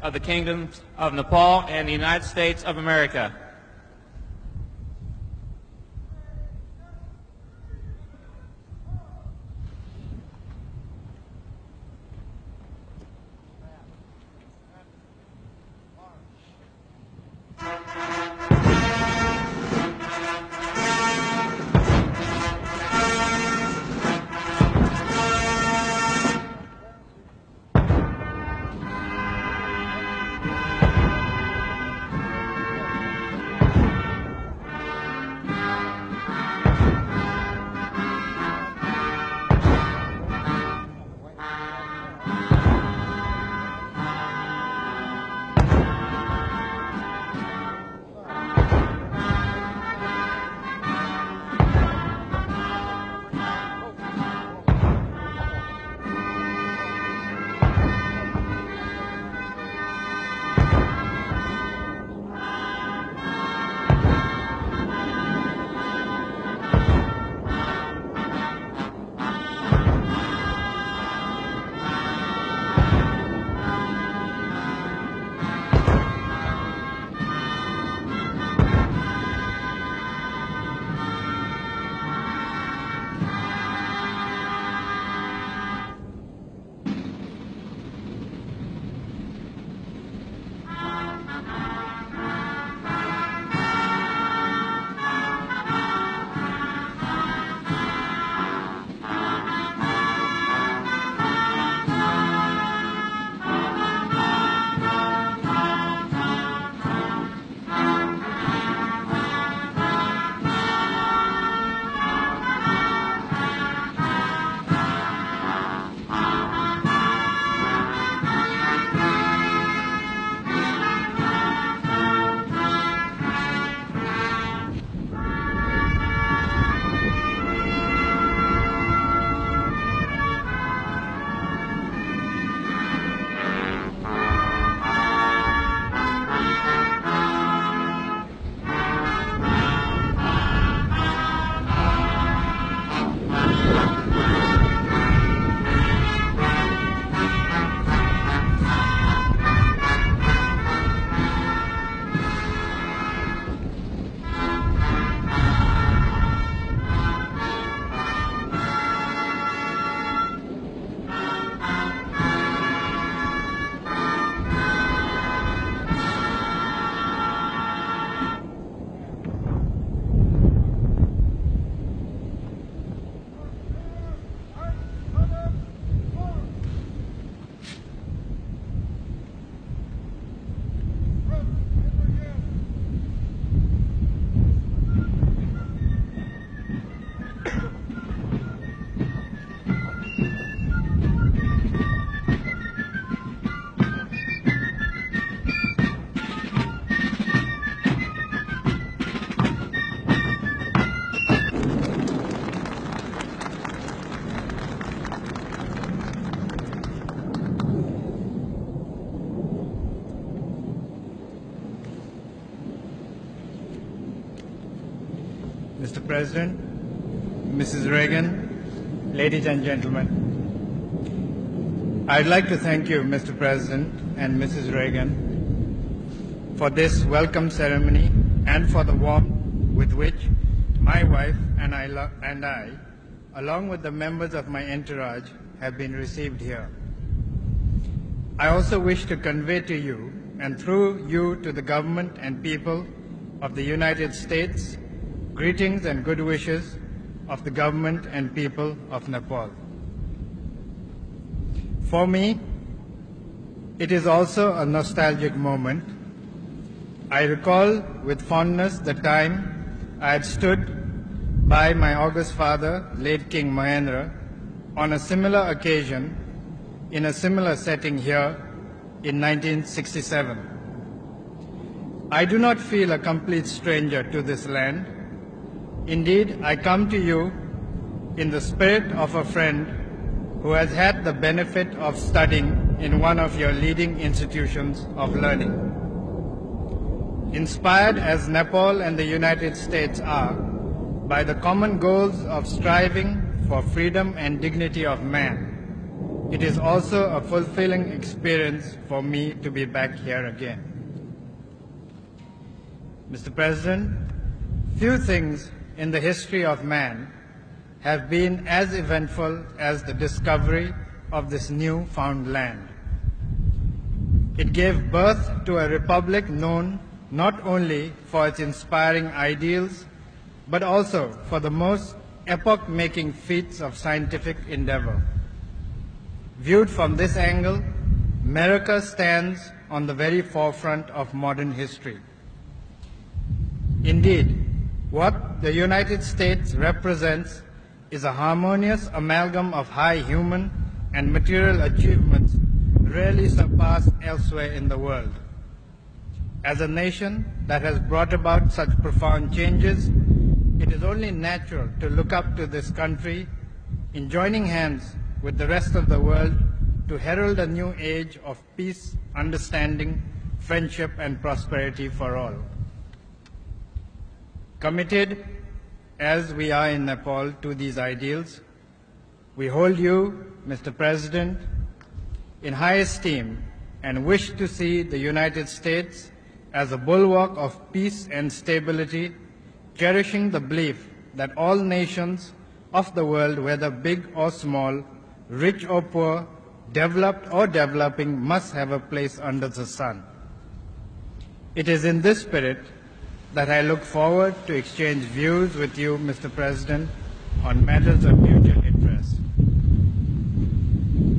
of the Kingdoms of Nepal and the United States of America. Mr. President, Mrs. Reagan, ladies and gentlemen, I'd like to thank you, Mr. President and Mrs. Reagan, for this welcome ceremony and for the warmth with which my wife and I, along with the members of my entourage, have been received here. I also wish to convey to you, and through you to the government and people of the United States, greetings and good wishes of the government and people of Nepal. For me, it is also a nostalgic moment. I recall with fondness the time I had stood by my august father, late King Mahendra, on a similar occasion in a similar setting here in 1967. I do not feel a complete stranger to this land. Indeed, I come to you in the spirit of a friend who has had the benefit of studying in one of your leading institutions of learning. Inspired as Nepal and the United States are by the common goals of striving for freedom and dignity of man, It is also a fulfilling experience for me to be back here again. Mr. President, few things in the history of man have been as eventful as the discovery of this new found land. It gave birth to a republic known not only for its inspiring ideals, but also for the most epoch-making feats of scientific endeavor. Viewed from this angle, America stands on the very forefront of modern history. Indeed, what the United States represents is a harmonious amalgam of high human and material achievements rarely surpassed elsewhere in the world. As a nation that has brought about such profound changes, it is only natural to look up to this country in joining hands with the rest of the world to herald a new age of peace, understanding, friendship, and prosperity for all. Committed, as we are in Nepal, to these ideals, we hold you, Mr. President, in high esteem and wish to see the United States as a bulwark of peace and stability, cherishing the belief that all nations of the world, whether big or small, rich or poor, developed or developing, must have a place under the sun. It is in this spirit that I look forward to exchange views with you, Mr. President, on matters of mutual interest.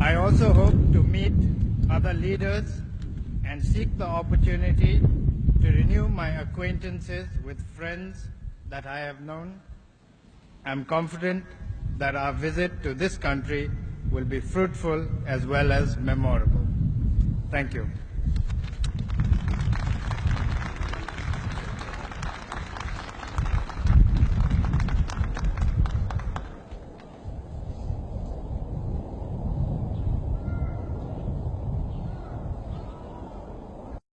I also hope to meet other leaders and seek the opportunity to renew my acquaintances with friends that I have known. I am confident that our visit to this country will be fruitful as well as memorable. Thank you.